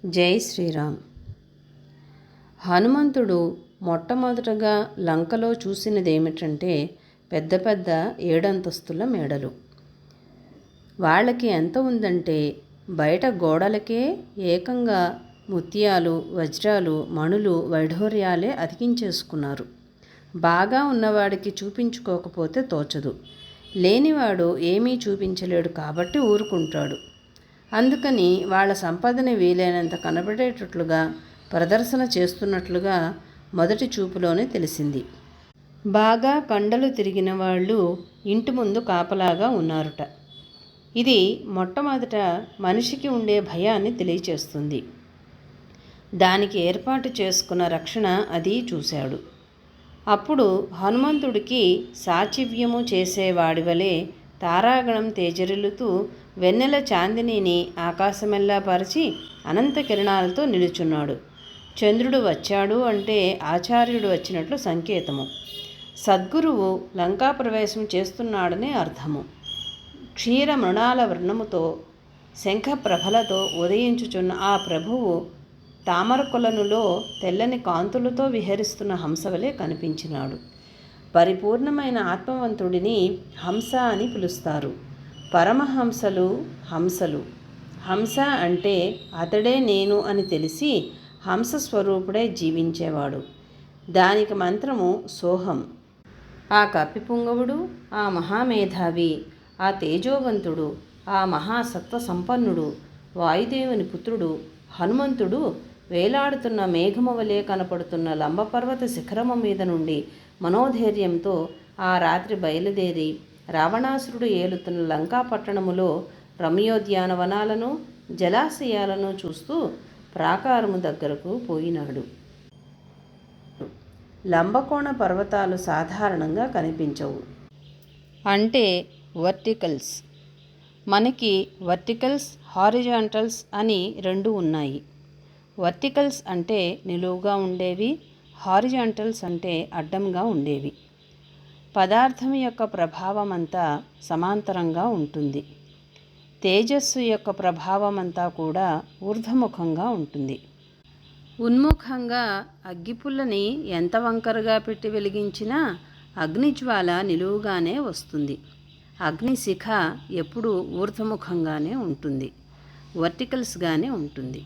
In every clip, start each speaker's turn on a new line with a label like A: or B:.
A: జై శ్రీరామ్. హనుమంతుడు మొట్టమొదటగా లంకలో చూసినదేమిటంటే పెద్ద పెద్ద 7 అంతస్తుల మేడలు. వాళ్ళకి ఎంత ఉందంటే బయట గోడలకే ఏకంగా ముత్యాలు, వజ్రాలు, మణులు, వైఢూర్యాలే అతికించేసుకున్నారు. బాగా ఉన్నవాడికి చూపించుకోకపోతే తోచదు, లేనివాడు ఏమీ చూపించలేడు కాబట్టి ఊరుకుంటాడు. అందుకని వాళ్ళ సంపదని వీలైనంత కనబడేటట్లుగా ప్రదర్శన చేస్తున్నట్లుగా మొదటి చూపులోనే తెలిసింది. బాగా కండలు తిరిగిన వాళ్ళు ఇంటి ముందు కాపలాగా ఉన్నారుట. ఇది మొట్టమొదట మనిషికి ఉండే భయాన్ని తెలియచేస్తుంది. దానికి ఏర్పాటు చేసుకున్న రక్షణ అది చూశాడు. అప్పుడు హనుమంతుడికి సాచివ్యము చేసేవాడి వలె తారాగణం తేజరిల్లుతూ వెన్నెల చాందినిని ఆకాశమెల్లా పరిచి అనంత కిరణాలతో నిలుచున్నాడు. చంద్రుడు వచ్చాడు అంటే ఆచార్యుడు వచ్చినట్లు సంకేతము. సద్గురువు లంకా ప్రవేశం చేస్తున్నాడనే అర్థము. క్షీర మృణాల వర్ణముతో శంఖప్రభలతో ఉదయించుచున్న ఆ ప్రభువు తామరకొలనులో తెల్లని కాంతులతో విహరిస్తున్న హంసవలే కనిపించినాడు. పరిపూర్ణమైన ఆత్మవంతుడిని హంస అని పిలుస్తారు. పరమహంసలు హంసలు. హంస అంటే అతడే నేను అని తెలిసి హంసస్వరూపుడై జీవించేవాడు. దానికి మంత్రము సోహం. ఆ కప్పిపుంగవుడు, ఆ మహామేధావి, ఆ తేజోవంతుడు, ఆ మహాసత్వ సంపన్నుడు, వాయుదేవుని పుత్రుడు హనుమంతుడు వేలాడుతున్న మేఘము వలె కనపడుతున్న లంబపర్వత శిఖరము మీద నుండి మనోధైర్యంతో ఆ రాత్రి బయలుదేరి రావణాసురుడు ఏలుతున్న లంకా పట్టణములో రమ్యోద్యానవనాలను జలాశయాలను చూస్తూ ప్రాకారము దగ్గరకు పోయినాడు. లంబకోణ పర్వతాలు సాధారణంగా కనిపించవు. అంటే వర్టికల్స్. మనకి వర్టికల్స్, హారిజాంటల్స్ అని 2 ఉన్నాయి. వర్టికల్స్ అంటే నిలువుగా ఉండేవి, హారిజాంటల్స్ అంటే అడ్డంగా ఉండేవి. పదార్థం యొక్క ప్రభావం అంతా సమాంతరంగా ఉంటుంది. తేజస్సు యొక్క ప్రభావం అంతా కూడా ఊర్ధ్వముఖంగా ఉంటుంది. ఉన్ముఖంగా అగ్గిపుల్లని ఎంత వంకరగా పెట్టి వెలిగించినా అగ్నిజ్వాల నిలువుగానే వస్తుంది. అగ్నిశిఖ ఎప్పుడూ ఊర్ధ్వముఖంగానే ఉంటుంది, వర్టికల్స్గానే ఉంటుంది.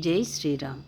A: జై శ్రీరామ్.